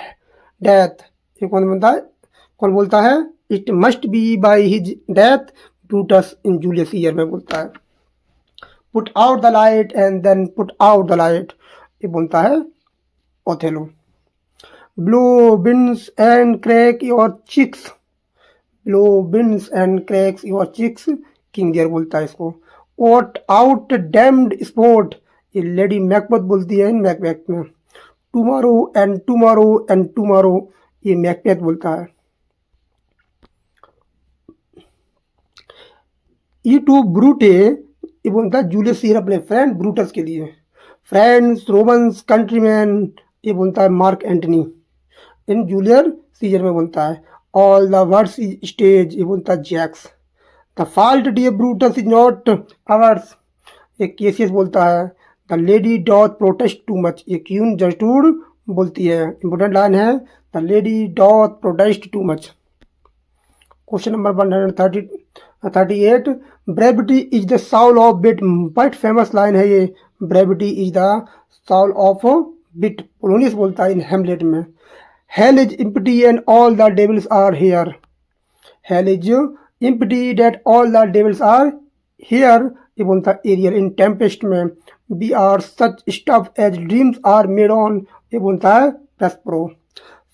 death, ये कौन बोलता है? It must be by his death Brutus in Julius Caesar में बोलता है। Put out the light and then put out the light, ये बोलता है Othello. Blow winds and crack your cheeks, blow winds and cracks your cheeks, King Lear बोलता है इसको। What out damned spot, ये लेडी मैकबेथ बोलती है in Macbeth में। Tomorrow and tomorrow and tomorrow, ये मैकबेथ बोलता है। ई टू ब्रूटे, ये बोलता है जूलियस सीजर अपने फ्रेंड ब्रूटस के लिए। फ्रेंड्स, रोमन्स, कंट्रीमैन, ये बोलता है Mark Antony in Julius Caesar में बोलता है। All the words is stage, ये बोलता है Jaques. The fault dear Brutus is not ours, ये केसियस बोलता है। The lady doth protest too much, ये क्वीन जर्टूड बोलती है। इंपॉर्टेंट लाइन है, the lady doth protest too much. Question number 138, brevity is the soul of wit, but famous line है ये। Brevity is the soul of wit, Polonius बोलता है in हेमलेट में। Hell is empty and all the devils are here, hell is empty that all the devils are here, ये बोलता है Ariel in Tempest में। We are such stuff as dreams are made on, ये बोलता है प्रेस्प्रो।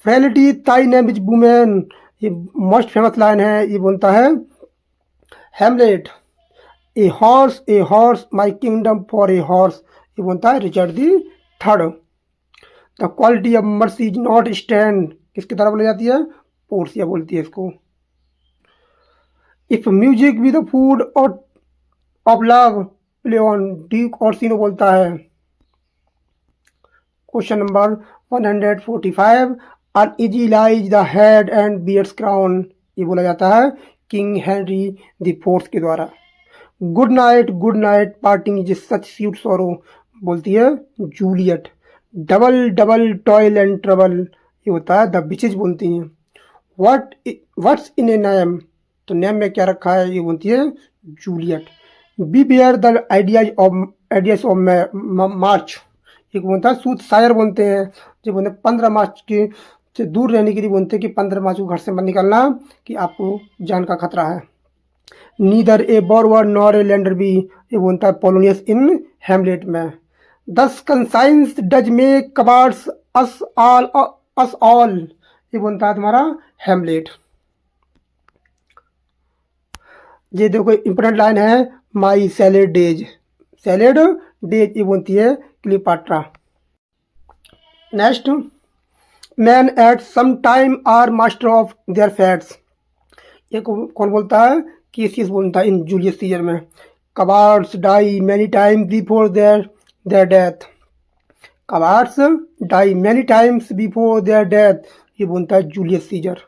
Frailty ताई name is women, ये most famous line है, ये बोलता है हेमलेट। A horse my kingdom for a horse, ये बोलता है Richard the third. The quality of mercy is not stand, किसकी तरफ ले जाती है? पोर्सिया बोलती है इसको। If music with the food of love play on, Duke Orsino बोलता है। Question number 145, uneasy lies the head and beards crown, ये बोला जाता है किंग हेनरी द फोर्थ के द्वारा। Good night parting is such sweet sorrow, बोलती है Juliet. Double double toil and trouble, ये होता है द बिचेज बोलती हैं। व्हाट्स इन ए नेम, तो नेम में क्या रखा है, ये बोलती है Juliet. Beware the ides of March, एक बोलता है सूद शायर बोलते हैं, जो बोलते 15 मार्च के से दूर रहने के लिए बोलते हैं कि 15 मार्च को घर से मत निकलना कि आपको जान का खतरा है। Neither a borrower nor a lender be, ये बोलता है पोलोनियस इन हेमलेट में। Thus conscience does make cowards us all, ये बोलता है तुम्हारा हेमलेट। ये देखो इंपॉर्टेंट लाइन है, माई सैलेड डेज, ये बोलती है Cleopatra. Next, man at some time are master of their fates, ये कौन बोलता है? केसियस बोलता है इन जूलियस सीजर में। Cowards die many times before their death, cowards die many times before their death, ये बोलता है Julius caesar.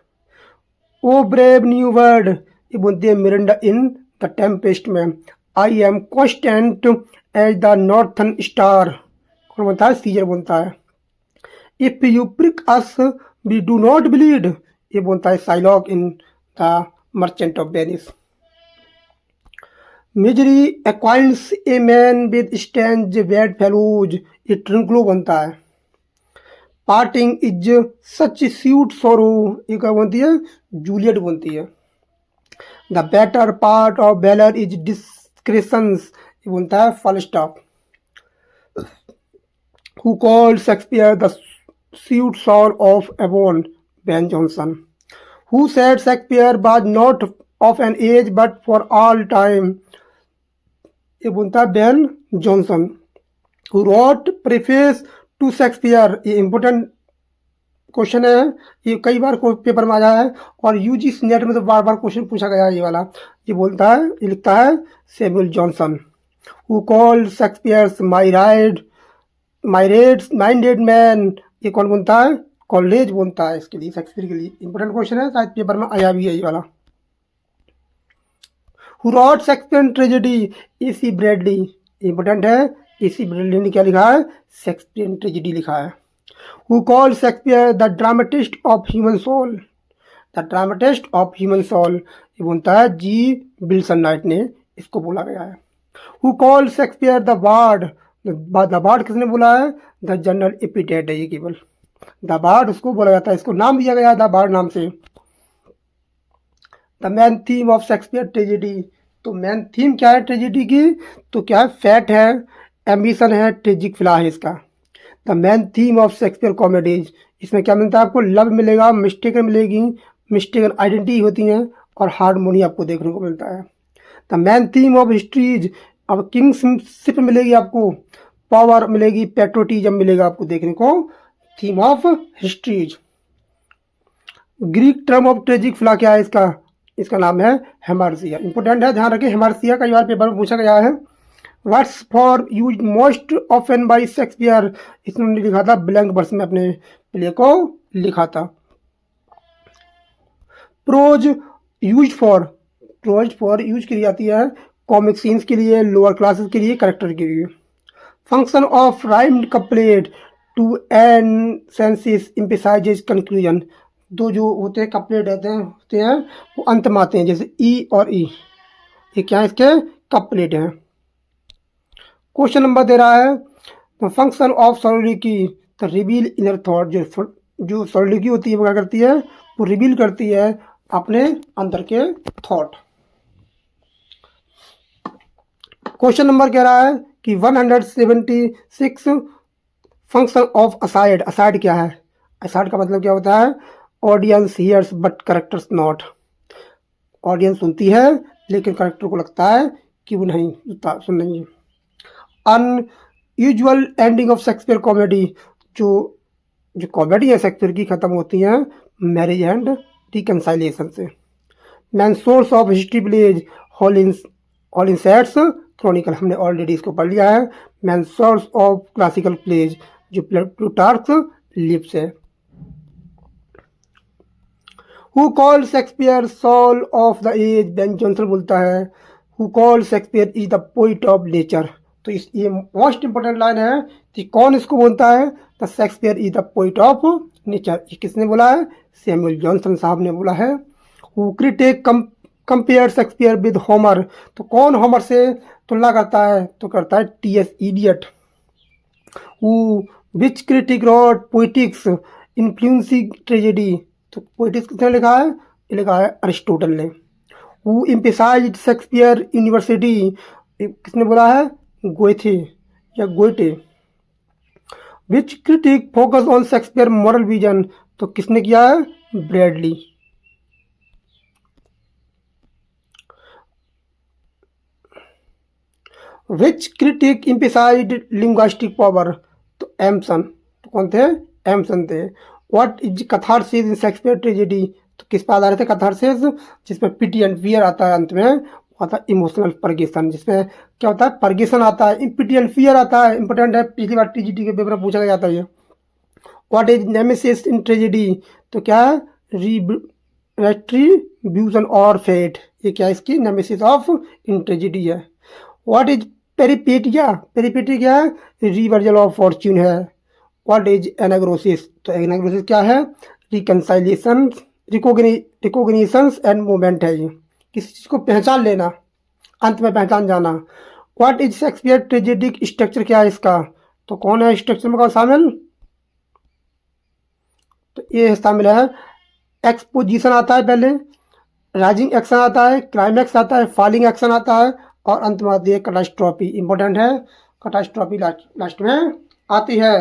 O brave new world, ये बोलती है मिरांडा इन द टेम्पेस्ट में। I am constant as the northern star, कौन बोलता है? सीजर बोलता है। If you prick us we do not bleed, ये बोलता है shylock in the merchant of venice. Misery acquaints a man with stand bad fellows, ये ट्रिंक्लो बनता है। पार्टिंग इज सच स्वीट सोरो, ये क्या बनती है? जूलियट बनती है। The better part of valour is discretions, ये बनता है falstaff. Who called shakespeare the sweet soul of avon, ben jonson. Who said shakespeare was not of an age but for all time, ये बोलता है ben jonson. Who wrote preface to shakespeare, ये important question है, ये कई बार paper में आया है और यूजीसी नेट में तो बार बार क्वेश्चन पूछा गया है ये वाला। ये बोलता है, ये लिखता है Samuel Johnson. Who called Shakespeare's minded man, ये कौन बोलता है? कॉलेज बोलता है इसके लिए, शेक्सपियर के लिए। इंपॉर्टेंट क्वेश्चन है, शायद पेपर में आया भी है ये वाला। Who rot Shakespeare tragedy, AC Bradley, important है। एसी ब्रैडली ने क्या लिखा है? शेक्सपियर ट्रेजेडी लिखा है। Who called Shakespeare the dramatist of human soul, the dramatist of human soul, ये बोलता है जी विल्सन नाइट ने इसको बोला गया है। Who called Shakespeare the bard, the bard किसने बोला है? द जनरल एपिटेट है ये केवल, द बार्ड उसको बोला जाता है, इसको नाम दिया गया है द बार्ड नाम से। The main theme of Shakespeare tragedy, तो मेन थीम क्या है ट्रेजेडी की? तो क्या है? फैट है, एम्बिशन है, ट्रेजिक फ्ला है इसका। The main theme of Shakespeare comedies, इसमें क्या मिलता है आपको? लव मिलेगा, मिस्टेकन मिलेगी, मिस्टेकन आइडेंटिटी होती हैं, और हार्मोनी आपको देखने को मिलता है। The main theme of histories, अब किंगशिप मिलेगी आपको, पावर मिलेगी, पेट्रोटिज्म मिलेगा आपको देखने को, theme of histories. Greek term of tragic flaw क्या है इसका? इसका नाम है हेमर्सिया। इंपॉर्टेंट है, ध्यान रखिए, हेमर्सिया कई बार पेपर में पूछा गया है। Words for use most often by Shakespeare, इसने लिखा था ब्लैंक वर्स में अपने प्ले को लिखा था। प्रोज यूज की जाती है कॉमिक सीन्स के लिए, लोअर क्लासेस के लिए, करेक्टर के लिए। Function of rhymed couplet to end scenes emphasizes conclusion, दो जो होते हैं कपलेट होते हैं वो अंत में आते हैं, जैसे ई और ई, ये क्या है? इसके कपलेट हैं। क्वेश्चन नंबर दे रहा है फंक्शन ऑफ सोलिलोक्वी, तो रिवील इनर थॉट, जो सोलिलोक्वी होती है वो क्या करती है? वो रिवील करती है अपने अंदर के थॉट। क्वेश्चन नंबर कह रहा है कि 176 फंक्शन ऑफ असाइड, असाइड क्या है? असाइड का मतलब क्या होता है? Audience hears but characters not, audience सुनती है लेकिन करेक्टर को लगता है कि वो नहीं सुन रही है। Unusual ending of shakespeare comedy, जो कॉमेडी है शेक्सपियर की खत्म होती हैं मैरिज एंड रिकनसाइलेशन से। Main source of history plays holinshed's chronicle, हमने ऑलरेडी इसको पढ़ लिया है। Main source of classical plays, जो प्लूटार्क्स लिप्स है। Who called shakespeare soul of the age, ben jonson बोलता है who called shakespeare is the poet of nature, तो ये मोस्ट इंपॉर्टेंट लाइन है कि कौन इसको बोलता है? The Shakespeare is the poet of nature, ये किसने बोला है? सैमुअल जॉनसन साहब ने बोला है। Who critic compare Shakespeare with Homer, तो कौन होमर से तुलना करता है? तो करता है T S. Eliot. Who which critic wrote poetics influencing tragedy, तो पोइटिक्स किसने लिखा है? ये लिखा है अरिस्टोटल ने। हु एम्फसाइज्ड शेक्सपियर यूनिवर्सिटी, किसने बोला है? गोएथे या goethe. Which critic focus on shakespeare moral vision, तो किसने किया है? Bradley. Which critic emphasized linguistic power, तो एमसन, तो कौन थे? एमसन थे। What is catharsis in shakespeare tragedy, तो किस पर आधारित है कैथारसिस? जिसमें पिटी एंड फियर आता है, अंत में आता है इमोशनल परगेशन, जिसमें क्या होता है? परगेशन आता है, पिटी एंड फियर आता है। इंपॉर्टेंट है, पिछली बार टीजीटी के पेपर में पूछा जाता है ये। What is nemesis in tragedy, तो क्या है? रेट्रीब्यूशन और फेट, ये क्या है? इसकी नेमेसिस ऑफ इन ट्रेजेडी है। व्हाट इज पेरिपेटिया, पेरिपेटिया क्या है? रिवर्सल ऑफ फॉर्च्यून है। व्हाट इज एनाग्रोसिस, तो एनाग्रोसिस क्या है? रिकनसाइलेशन, रिकोगनिशंस एंड मूवमेंट है, ये किसी चीज़ को पहचान लेना, अंत में पहचान जाना। What is Shakespeare tragic structure, क्या है इसका? तो कौन है स्ट्रक्चर में कौन शामिल? तो ये शामिल है, एक्सपोजिशन आता है पहले, राइजिंग एक्शन आता है, क्लाइमैक्स आता है, फॉलिंग एक्शन आता है, और अंत में आती है कैटास्ट्रॉफी। इंपॉर्टेंट है, कैटास्ट्रॉफी लास्ट में आती है।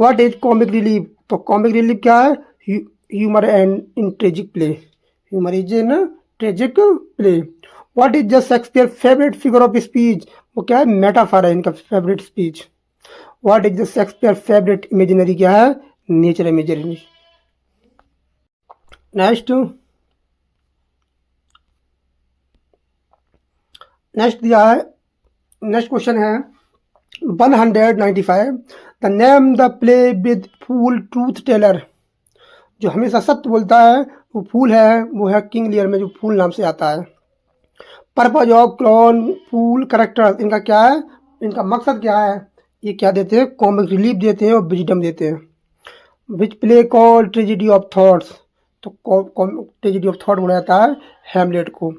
व्हाट इज कॉमिक रिलीफ, तो कॉमिक रिलीफ क्या है? Humour and in tragic play, humour is in tragic play. What is the Shakespeare favourite figure of speech, वो क्या है? मेटाफर है इनका favourite speech. What is the Shakespeare favourite imaginary, क्या है? Nature imaginary. नेक्स्ट दिया है, नेक्स्ट क्वेश्चन है 195, the name the play with fool truth teller, जो हमेशा सत्य बोलता है वो फूल है, वो है किंग लियर में जो फूल नाम से आता है। Purpose of clown fool character, इनका क्या है? इनका मकसद क्या है? ये क्या देते हैं? कॉमिक रिलीफ देते हैं और विजडम देते हैं। Which play call tragedy of thoughts, तो ट्रेजेडी ऑफ थॉट बोला जाता है हैमलेट को।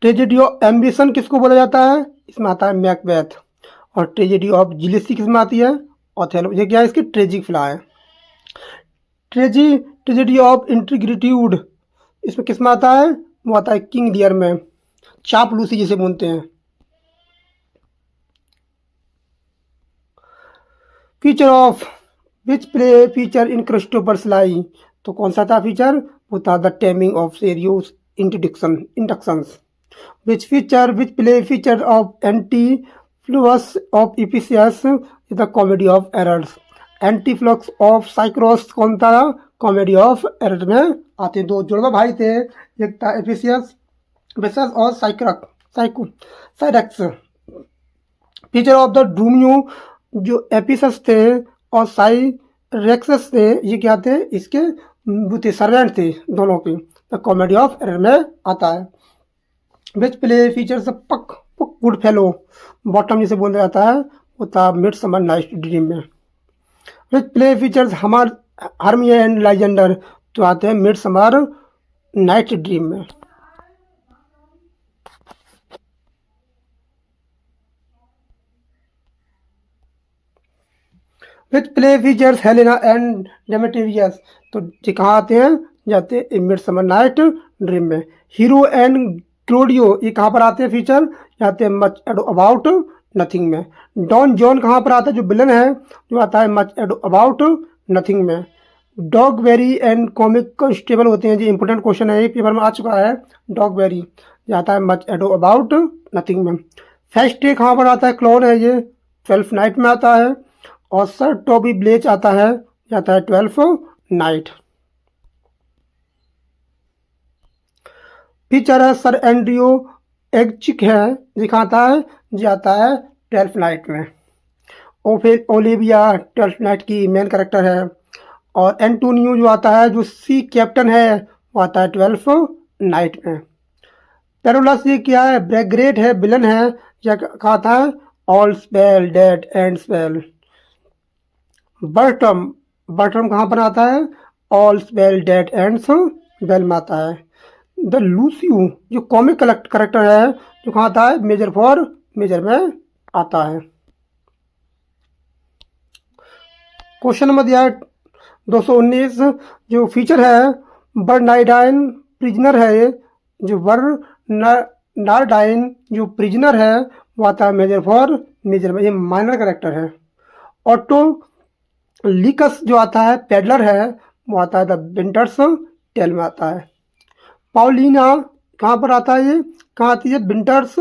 ट्रेजेडी ऑफ एम्बिशन किसको बोला जाता है? इसमें आता है मैकबेथ। और ट्रेजेडी ऑफ जिलिसी किस में आती है? ओथेलो। ये क्या है? इसकी ट्रेजिक फ्ला है। ट्रेजेडी ऑफ इंटीग्रिट्यूड इसमें किस में आता है? वो आता है किंग लियर में, चापलूसी जिसे बोलते हैं। Feature of which play feature in christopher's sly, तो कौन सा था फीचर? वो था the taming of serious inductions. Which play feature of antipholus of ephesus is the comedy of errors. Antipholus of syracuse कौन था? कॉमेडी ऑफ एरर में आते हैं। दो जुड़वा भाई थे, एक था एफिसियस बेसस और साइरक्स। फीचर ऑफ द ड्रूमियो, जो एपिसस थे और साइरेक्सस थे, ये क्या थे? इसके वो थे, सर्वेंट थे दोनों के। द कॉमेडी ऑफ एरर में आता है। विच प्ले फीचर्स पक गुड फेलो, बॉटम जिसे बोला जाता है, वो था मिडसमर नाइट ड्रीम में। विच प्ले फीचर्स हार्मिया एंड लाइजेंडर, तो आते हैं मिडसमर नाइट ड्रीम में। Which play features Helena and Demetrius, तो ये कहाँ आते हैं? जाते हैं मिडसमर नाइट ड्रीम में। हीरो एंड क्लोडियो, ये कहाँ पर आते हैं फीचर? जाते हैं मच एडो अबाउट नथिंग में। डॉन जॉन कहाँ पर आता है? जो विलन है, जो आता है मच एडो अबाउट नथिंग में। डॉगबेरी एंड कॉमिक कॉन्स्टेबल होते हैं, जो इंपॉर्टेंट क्वेश्चन है, ये पेपर में आ चुका है। डॉगबेरी जाता है मच एडो अबाउट नथिंग में। फेस्टे कहाँ पर आता है? क्लोन है ये, 12th नाइट में आता है। और सर टॉबी ब्लेच आता है, जाता है 12th नाइट। फीचर है सर एंड्रियो एगचिक है, दिखाता है, जाता है 12th नाइट में। और फिर ओलिविया 12th नाइट की मेन कैरेक्टर है। और एंटोनियो जो आता है, जो सी कैप्टन है, वो आता है 12th नाइट में। पेरोलस ये क्या है? ब्रेग्रेट है, विलन है, या कहा था all spell dead and spell. बर्टम कहाँ पर आता है? All spell dead and bell में आता है। द लूसियो जो कॉमिक करेक्टर है, जो कहाँ आता है? मेजर फॉर मेजर में आता है। क्वेश्चन नंबर दिया है 219, जो फीचर है बर्नार्डाइन प्रिजनर है, ये जो बर्नार्डाइन जो प्रिजनर है, वो आता है मेजर फॉर मेजर में, ये माइनर करेक्टर है। ऑटो लिकस जो आता है पेडलर है, वो आता है द विंटर्स टेल में आता है। पाउलिना कहाँ पर आता है? ये कहाँ आती है? विंटर्स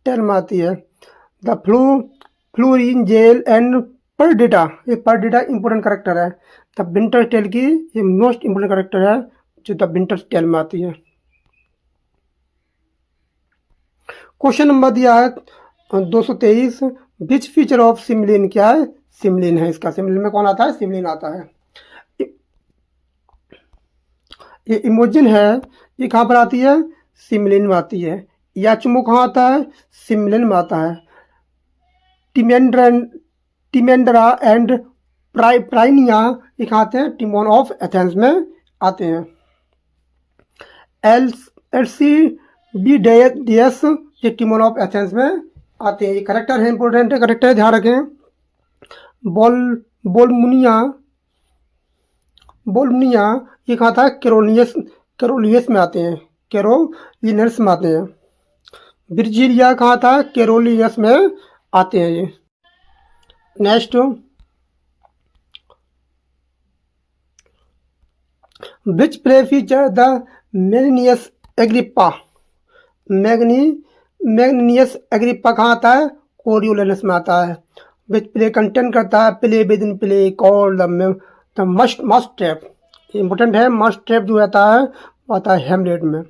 टेल में आती है। द फ्लोरिन जेल एंड परडेटा, ये परडेटा इंपॉर्टेंट करेक्टर है। द विंटर टेल की ये मोस्ट इंपॉर्टेंट करेक्टर है, जो द विंटर्स टेल में आती है। क्वेश्चन नंबर दिया है 223, विच फीचर ऑफ सिमलिन, क्या है? सिमलिन है इसका। सिमलिन में कौन आता है? सिमलिन आता है। ये इमोजिन है, ये कहाँ पर आती है? सिमलिन में आती है। याचुमो कहाँ आता है? सिमलिन में आता है। टिमेंड्रा एंड प्राइनिया ये कहाँ आते हैं? टिमोन ऑफ एथेंस में आते हैं। एल्सी बी डेस ये टिमोन ऑफ एथेंस में आते हैं। ये करेक्टर है, इंपॉर्टेंट करेक्टर है, ध्यान रखें। बोलमुनिया ये कहा था? कैरोलियस में आते हैं, कैरोलिनस में आते हैं। विर्जिलिया कहा था? कैरोलियस में आते हैं ये। Next, which play feature the menenius agrippa, menenius agrippa कहाँ आता है? कोरियोलिनस में आता है। विच प्ले कंटेंट करता है? Play within play call the mousetrap, important है। मस्ट ट्रैप जो आता है वो आता है हेमलेट में।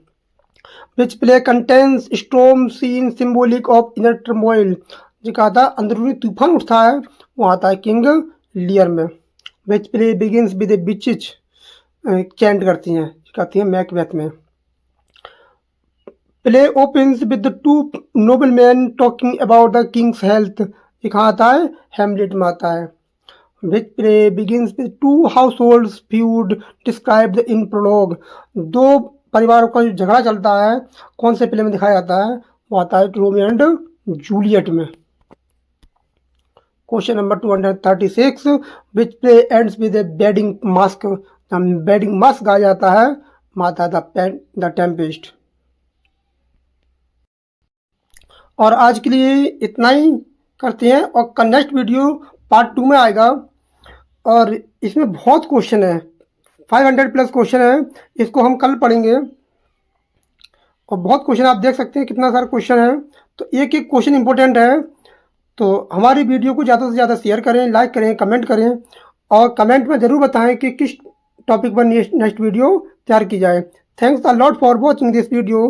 Which play contains storm scene symbolic of inner turmoil, जो कहा था अंदरूनी तूफान उठता है, वो आता है किंग लियर में। Which play begins with a witches, chant करती हैं, कहती हैं मैकबेथ में। Play opens with the two nobleman talking about the king's health, ये कहाँ आता है? हेमलेट में आता है। Which play begins with two households feud described in prologue, दो परिवारों का जो झगड़ा चलता है, कौन से प्ले में दिखाया जाता है? वो आता है रोमियो एंड जूलियट में। Question number 236 which play ends with a wedding masque. Wedding masque गाया जाता है माता द टेम्पेस्ट। और आज के लिए इतना ही करते हैं, और नेक्स्ट वीडियो पार्ट 2 में आएगा। और इसमें बहुत क्वेश्चन है, 500 प्लस क्वेश्चन है, इसको हम कल पढ़ेंगे। और बहुत क्वेश्चन आप देख सकते हैं कितना सारा क्वेश्चन है, तो एक एक क्वेश्चन इंपॉर्टेंट है। तो हमारी वीडियो को ज़्यादा से ज़्यादा शेयर करें, लाइक करें, कमेंट करें, और कमेंट में ज़रूर बताएं कि किस टॉपिक पर नेक्स्ट वीडियो तैयार की जाए। Thanks a lot for watching this video.